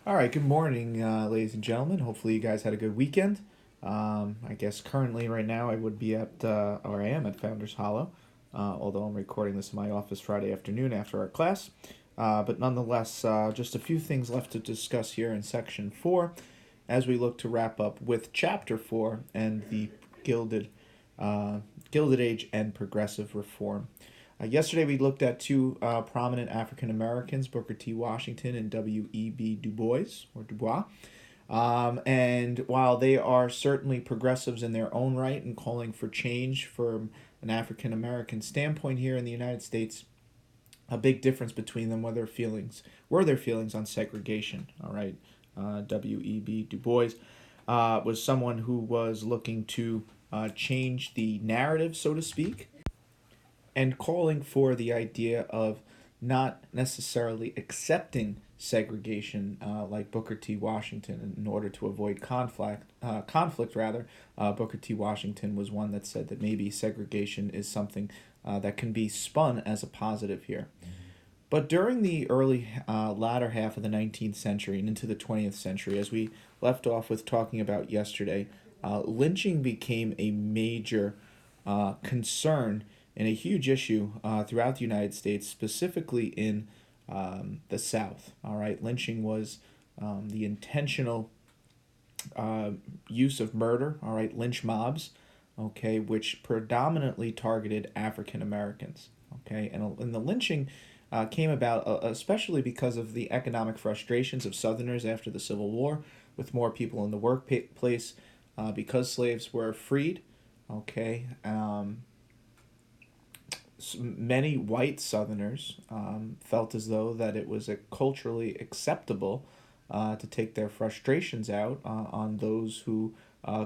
All right, good morning, ladies and gentlemen. Hopefully, you guys had a good weekend. I guess currently, right now, I would be or I am at Founders Hollow, although I'm recording this in my office Friday afternoon after our class. But nonetheless, just a few things left to discuss here in section 4 as we look to wrap up with chapter 4 and the Gilded, uh, Gilded Age and Progressive Reform. Yesterday, we looked at two prominent African Americans, Booker T. Washington and W.E.B. Du Bois, or Dubois. And while they are certainly progressives in their own right and calling for change from an African American standpoint here in the United States, a big difference between them were their feelings on segregation. All right, W.E.B. Du Bois was someone who was looking to change the narrative, so to speak, and calling for the idea of not necessarily accepting segregation like Booker T. Washington in order to avoid conflict rather. Booker T. Washington was one that said that maybe segregation is something that can be spun as a positive here. But during the early latter half of the 19th century and into the 20th century, as we left off with talking about yesterday, lynching became a major concern and a huge issue throughout the United States, specifically in the South. All right, lynching was the intentional use of murder. All right, lynch mobs. Okay, which predominantly targeted African Americans. Okay, and the lynching came about especially because of the economic frustrations of Southerners after the Civil War, with more people in the workplace because slaves were freed. Okay, many white Southerners felt as though that it was culturally acceptable to take their frustrations out on those who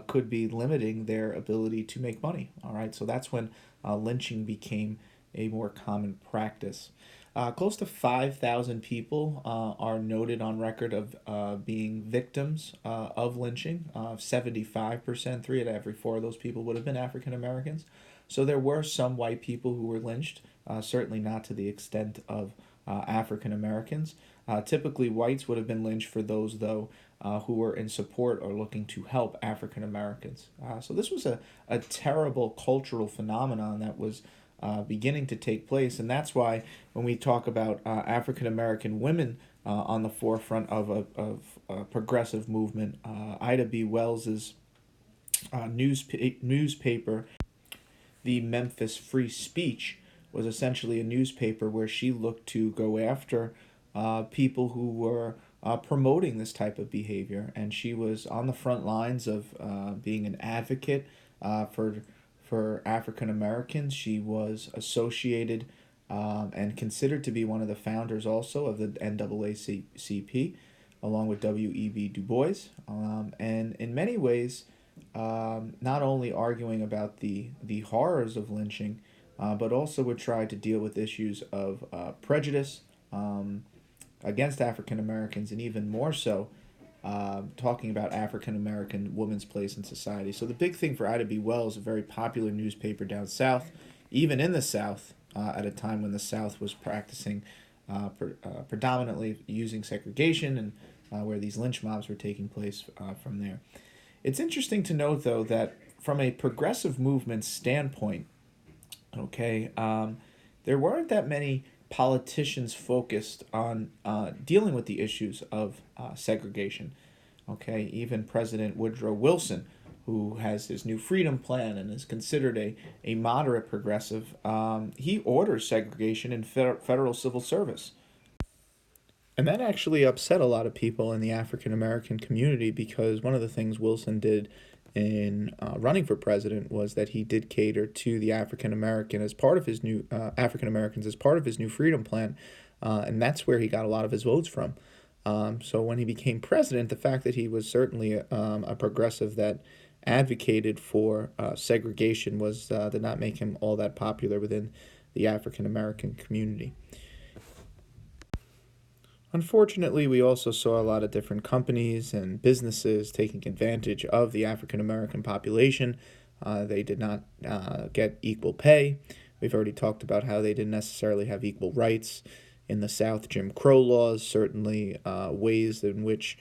could be limiting their ability to make money. All right, so that's when lynching became a more common practice. Close to 5,000 people are noted on record of being victims of lynching. 75%, three out of every four of those people would have been African Americans. So there were some white people who were lynched, certainly not to the extent of African Americans. Typically, whites would have been lynched for those, though, who were in support or looking to help African Americans. So this was a terrible cultural phenomenon that was beginning to take place, and that's why when we talk about African American women on the forefront of a progressive movement, Ida B. Wells's newspaper, the Memphis Free Speech, was essentially a newspaper where she looked to go after people who were promoting this type of behavior, and she was on the front lines of being an advocate for African Americans. She was associated and considered to be one of the founders also of the NAACP, along with W.E.B. Du Bois, and in many ways, not only arguing about the horrors of lynching, but also would try to deal with issues of prejudice against African Americans, and even more so, talking about African American women's place in society. So the big thing for Ida B. Wells, a very popular newspaper down south, even in the South, at a time when the South was practicing predominantly using segregation, and where these lynch mobs were taking place from there. It's interesting to note, though, that from a progressive movement standpoint, okay, there weren't that many politicians focused on dealing with the issues of segregation. Okay, even President Woodrow Wilson, who has his New Freedom Plan and is considered a moderate progressive, he orders segregation in federal civil service. And that actually upset a lot of people in the African American community, because one of the things Wilson did in running for president was that he did cater to the African Americans as part of his New Freedom Plan, and that's where he got a lot of his votes from. So when he became president, the fact that he was certainly a progressive that advocated for segregation did not make him all that popular within the African American community. Unfortunately, we also saw a lot of different companies and businesses taking advantage of the African American population. They did not get equal pay. We've already talked about how they didn't necessarily have equal rights in the South, Jim Crow laws, certainly ways in which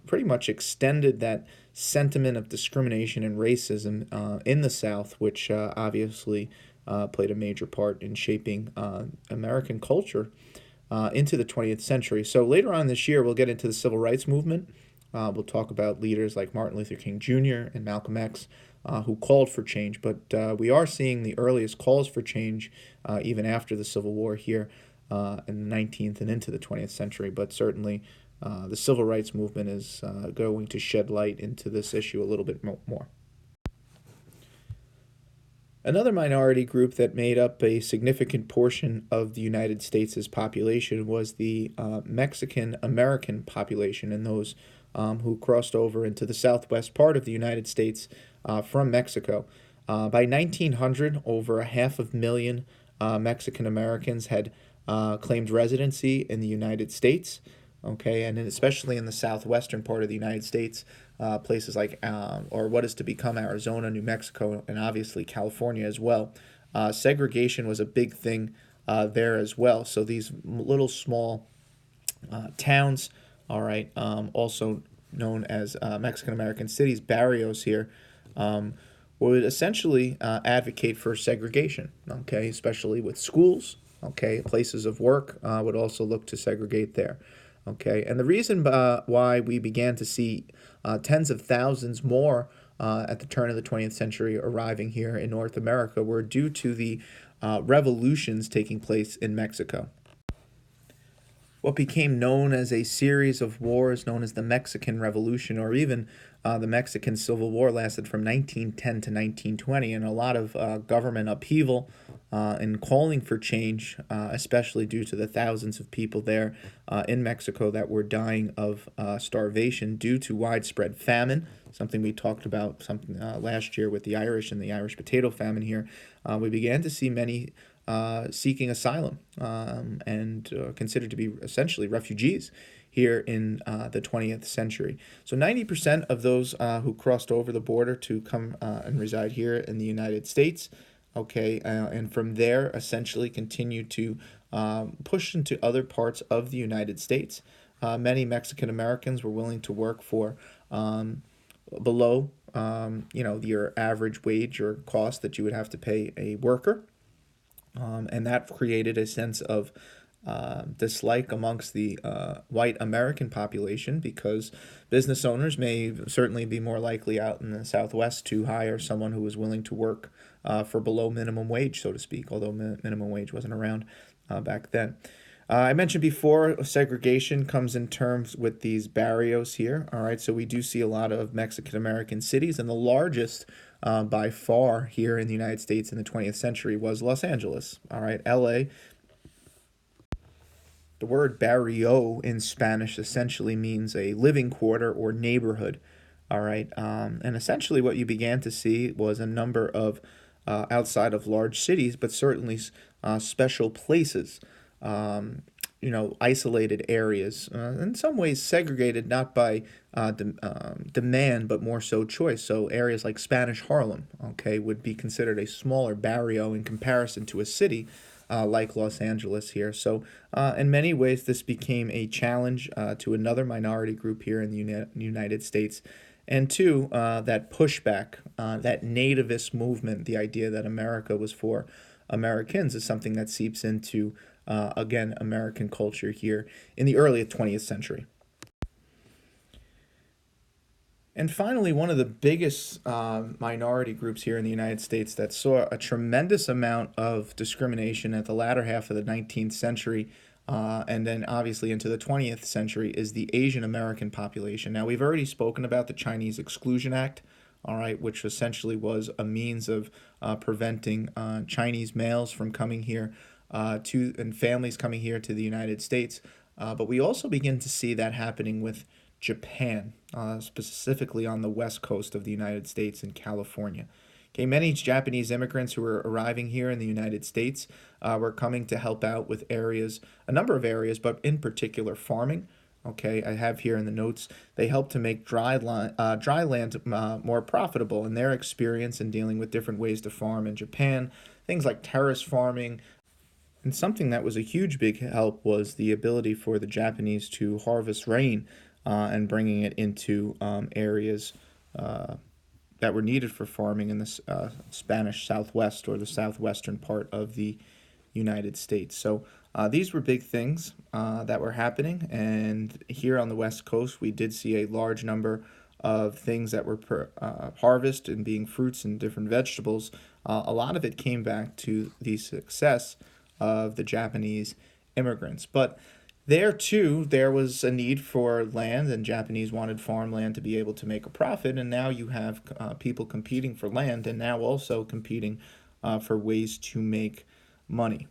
pretty much extended that sentiment of discrimination and racism in the South, which obviously played a major part in shaping American culture into the 20th century. So later on this year, we'll get into the civil rights movement. We'll talk about leaders like Martin Luther King Jr. and Malcolm X who called for change. But we are seeing the earliest calls for change even after the Civil War here in the 19th and into the 20th century. But certainly the civil rights movement is going to shed light into this issue a little bit more. Another minority group that made up a significant portion of the United States' population was the Mexican American population, and those who crossed over into the southwest part of the United States from Mexico. By 1900, over 500,000 Mexican Americans had claimed residency in the United States. Okay, and especially in the southwestern part of the United States, places like, or what is to become Arizona, New Mexico, and obviously California as well. Segregation was a big thing there as well. So these little small towns, all right, also known as Mexican American cities, barrios here, would essentially advocate for segregation, okay, especially with schools, okay, places of work would also look to segregate there. Okay, and the reason why we began to see tens of thousands more at the turn of the 20th century arriving here in North America were due to the revolutions taking place in Mexico. What became known as a series of wars known as the Mexican Revolution, or even the Mexican Civil War, lasted from 1910 to 1920, and a lot of government upheaval and calling for change, especially due to the thousands of people there in Mexico that were dying of starvation due to widespread famine, something we talked about last year with the Irish and the Irish potato famine here. We began to see many seeking asylum and considered to be essentially refugees here in the 20th century. So 90% of those who crossed over the border to come and reside here in the United States, okay, and from there essentially continue to push into other parts of the United States. Many Mexican Americans were willing to work for below, your average wage or cost that you would have to pay a worker. And that created a sense of dislike amongst the white American population, because business owners may certainly be more likely out in the Southwest to hire someone who was willing to work for below minimum wage, so to speak, although minimum wage wasn't around back then. I mentioned before, segregation comes in terms with these barrios here. All right, so we do see a lot of Mexican American cities, and the largest by far here in the United States in the 20th century was Los Angeles. All right, LA. The word barrio in Spanish essentially means a living quarter or neighborhood. All right, and essentially what you began to see was a number of outside of large cities, but certainly special places. Isolated areas, in some ways segregated not by demand, but more so choice. So areas like Spanish Harlem, okay, would be considered a smaller barrio in comparison to a city like Los Angeles here. So in many ways, this became a challenge to another minority group here in the United States. And two, that pushback, that nativist movement, the idea that America was for Americans, is something that seeps into again, American culture here in the early 20th century. And finally, one of the biggest minority groups here in the United States that saw a tremendous amount of discrimination at the latter half of the 19th century and then obviously into the 20th century is the Asian American population. Now, we've already spoken about the Chinese Exclusion Act, all right, which essentially was a means of preventing Chinese males from coming here and families coming here to the United States. But we also begin to see that happening with Japan, specifically on the west coast of the United States in California. Okay, many Japanese immigrants who were arriving here in the United States were coming to help out with a number of areas, but in particular farming. Okay, I have here in the notes, they helped to make dry land more profitable, and their experience in dealing with different ways to farm in Japan, things like terrace farming, And something that was a huge big help was the ability for the Japanese to harvest rain and bringing it into areas uh, that were needed for farming in the Spanish Southwest or the southwestern part of the United States. So these were big things that were happening, and here on the West Coast, we did see a large number of things that were harvested and being fruits and different vegetables. A lot of it came back to the success of the Japanese immigrants. But there too, there was a need for land, and Japanese wanted farmland to be able to make a profit. And now you have people competing for land, and now also competing for ways to make money.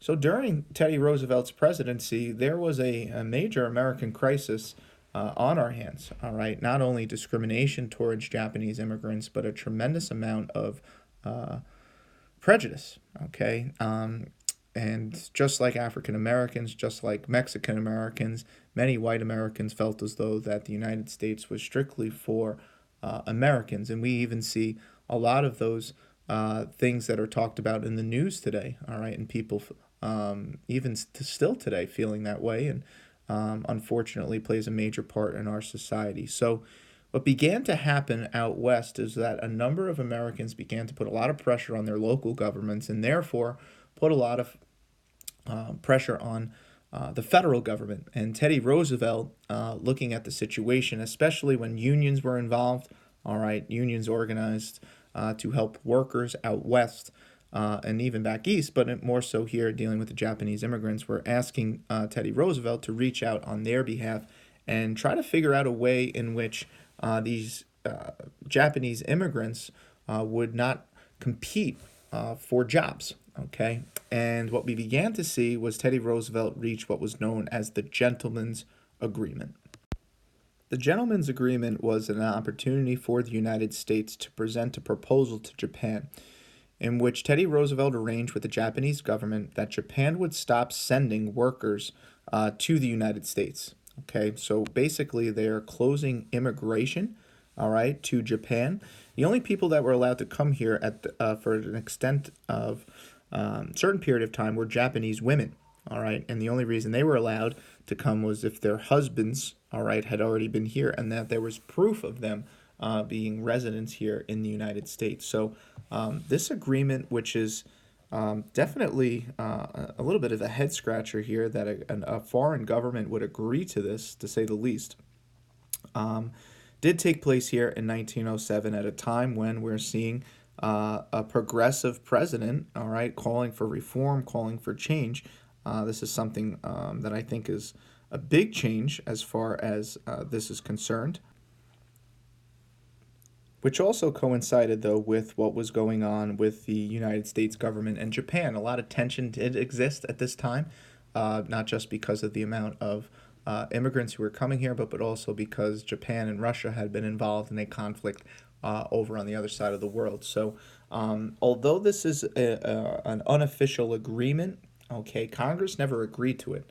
So during Teddy Roosevelt's presidency, there was a major American crisis on our hands. All right, not only discrimination towards Japanese immigrants, but a tremendous amount of prejudice. Okay, and just like African Americans, just like Mexican Americans, many white Americans felt as though that the United States was strictly for Americans, and we even see a lot of those things that are talked about in the news today. All right, and people even still today feeling that way, and unfortunately plays a major part in our society. So what began to happen out west is that a number of Americans began to put a lot of pressure on their local governments, and therefore put a lot of pressure on the federal government. And Teddy Roosevelt, looking at the situation, especially when unions were involved, all right, unions organized to help workers out west and even back east, but more so here dealing with the Japanese immigrants, were asking Teddy Roosevelt to reach out on their behalf and try to figure out a way in which these Japanese immigrants would not compete for jobs. Okay, and what we began to see was Teddy Roosevelt reach what was known as the Gentleman's Agreement. The Gentleman's Agreement was an opportunity for the United States to present a proposal to Japan, in which Teddy Roosevelt arranged with the Japanese government that Japan would stop sending workers to the United States. Okay, so basically they're closing immigration, all right, to Japan. The only people that were allowed to come here for an extent of certain period of time were Japanese women, all right, and the only reason they were allowed to come was if their husbands, all right, had already been here, and that there was proof of them being residents here in the United States. So this agreement, which is definitely a little bit of a head scratcher here, that a foreign government would agree to this, to say the least, did take place here in 1907 at a time when we're seeing a progressive president, all right, calling for reform, calling for change. This is something that I think is a big change as far as this is concerned, which also coincided, though, with what was going on with the United States government and Japan. A lot of tension did exist at this time, not just because of the amount of immigrants who were coming here, but also because Japan and Russia had been involved in a conflict over on the other side of the world. So although this is an unofficial agreement, okay, Congress never agreed to it.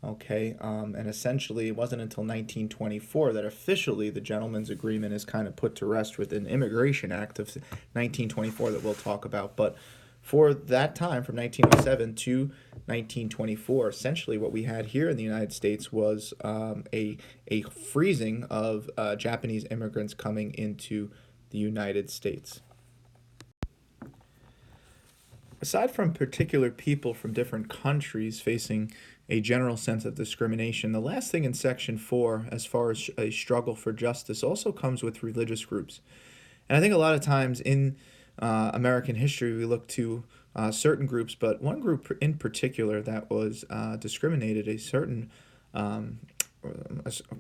Okay, and essentially it wasn't until 1924 that officially the Gentleman's Agreement is kind of put to rest with an Immigration Act of 1924 that we'll talk about. But for that time, from 1907 to 1924, essentially what we had here in the United States was a freezing of Japanese immigrants coming into the United States. Aside from particular people from different countries facing a general sense of discrimination, the last thing in Section 4, as far as a struggle for justice, also comes with religious groups. And I think a lot of times in American history, we look to certain groups, but one group in particular that was discriminated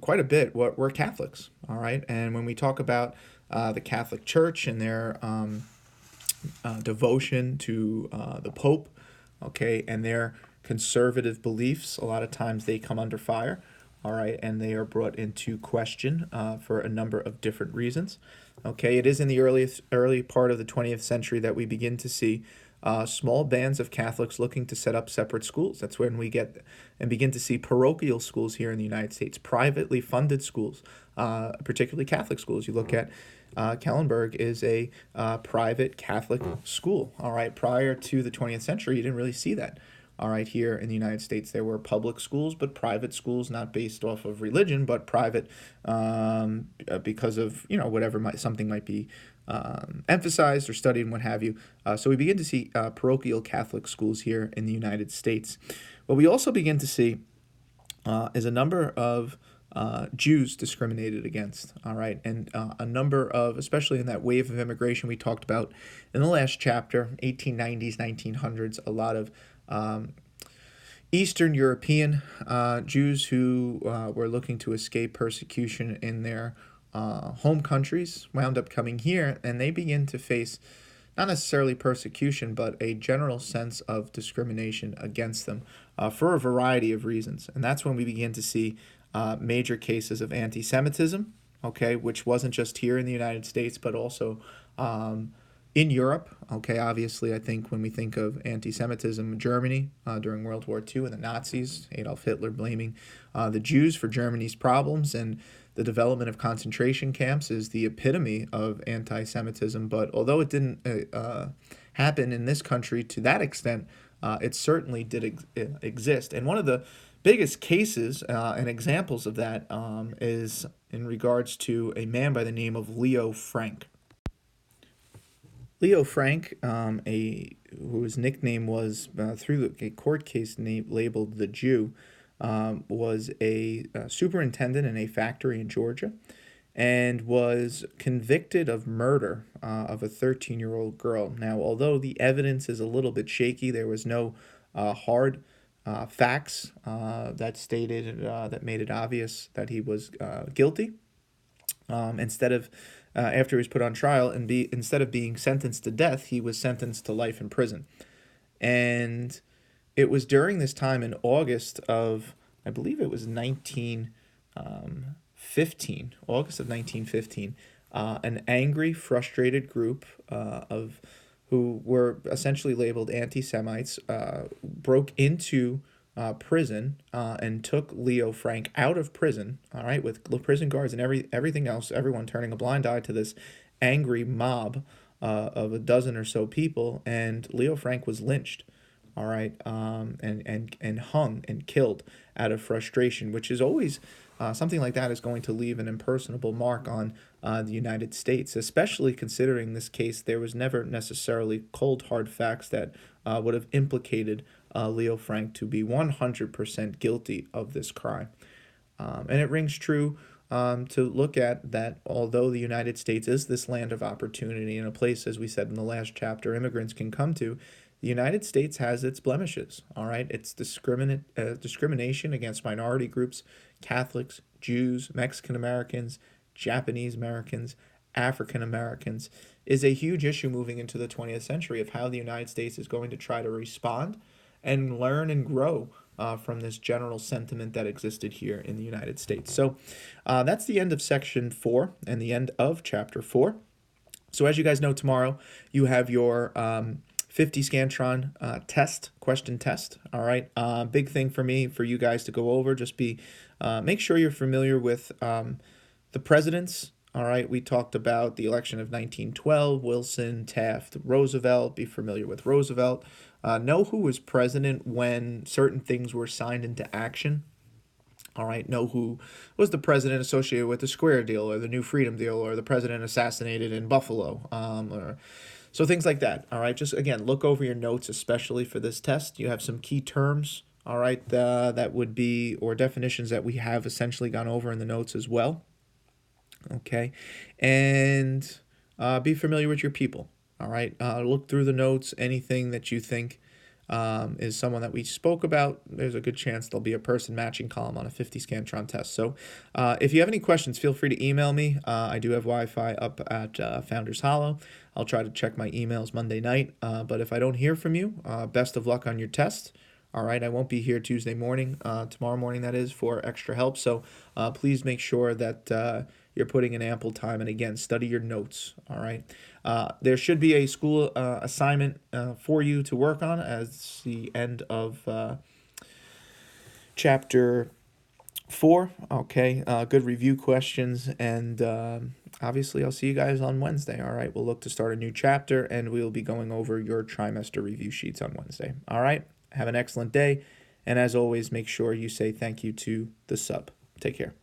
quite a bit were Catholics, all right? And when we talk about the Catholic Church and their devotion to the Pope, okay, and their conservative beliefs, a lot of times they come under fire, all right, and they are brought into question for a number of different reasons. Okay, it is in the early part of the 20th century that we begin to see small bands of Catholics looking to set up separate schools. That's when we get and begin to see parochial schools here in the United States, privately funded schools, particularly Catholic schools. You look at Kellenberg is a private Catholic school. All right, prior to the 20th century, you didn't really see that. All right, here in the United States, there were public schools, but private schools, not based off of religion, but private because of whatever something might be emphasized or studied and what have you. So we begin to see parochial Catholic schools here in the United States. What we also begin to see is a number of Jews discriminated against, all right, and a number of, especially in that wave of immigration we talked about in the last chapter, 1890s, 1900s, a lot of Eastern European Jews who were looking to escape persecution in their home countries wound up coming here, and they begin to face not necessarily persecution, but a general sense of discrimination against them for a variety of reasons. And that's when we begin to see major cases of anti-Semitism, okay, which wasn't just here in the United States, but also in Europe. Okay, obviously, I think when we think of anti-Semitism in Germany during World War II and the Nazis, Adolf Hitler blaming the Jews for Germany's problems, and the development of concentration camps is the epitome of anti-Semitism. But although it didn't happen in this country to that extent, it certainly did exist. And one of the biggest cases and examples of that is in regards to a man by the name of Leo Frank. Leo Frank, whose nickname was through a court case labeled the Jew, was a superintendent in a factory in Georgia, and was convicted of murder of a 13-year-old girl. Now, although the evidence is a little bit shaky, there was no hard facts that stated that made it obvious that he was guilty. After he was put on trial, instead of being sentenced to death, he was sentenced to life in prison. And it was during this time in August of, I believe it was 1915, August of 1915, an angry, frustrated group who were essentially labeled anti-Semites broke into prison and took Leo Frank out of prison, all right, with prison guards and everything else, everyone turning a blind eye to this angry mob of a dozen or so people, and Leo Frank was lynched, all right, and hung and killed out of frustration, which is always something like that is going to leave an impersonable mark on the United States, especially considering this case there was never necessarily cold hard facts that would have implicated Leo Frank to be 100% guilty of this crime. And it rings true to look at that although the United States is this land of opportunity and a place, as we said in the last chapter, immigrants can come to, the United States has its blemishes, all right? It's discrimination against minority groups, Catholics, Jews, Mexican Americans, Japanese Americans, African Americans, is a huge issue moving into the 20th century of how the United States is going to try to respond and learn and grow from this general sentiment that existed here in the United States. So that's the end of section 4 and the end of chapter 4. So as you guys know, tomorrow you have your 50 Scantron question test. All right. Big thing for me, for you guys to go over, just make sure you're familiar with the presidents. All right. We talked about the election of 1912, Wilson, Taft, Roosevelt. Be familiar with Roosevelt. Know who was president when certain things were signed into action. All right, know who was the president associated with the Square deal or the New Freedom deal or the president assassinated in Buffalo. So things like that. All right, just again, look over your notes, especially for this test. You have some key terms, all right, that would be, or definitions that we have essentially gone over in the notes as well. Okay, and be familiar with your people. All right, look through the notes, anything that you think is someone that we spoke about, there's a good chance there'll be a person matching column on a 50 Scantron test. So if you have any questions, feel free to email me. I do have Wi-Fi up at Founders Hollow. I'll try to check my emails Monday night. But if I don't hear from you, best of luck on your test. All right, I won't be here Tuesday morning, tomorrow morning that is, for extra help. So please make sure that you're putting in ample time. And again, study your notes. All right. There should be a school assignment for you to work on as the end of chapter 4. Okay. Good review questions. And obviously, I'll see you guys on Wednesday. All right. We'll look to start a new chapter, and we'll be going over your trimester review sheets on Wednesday. All right. Have an excellent day. And as always, make sure you say thank you to the sub. Take care.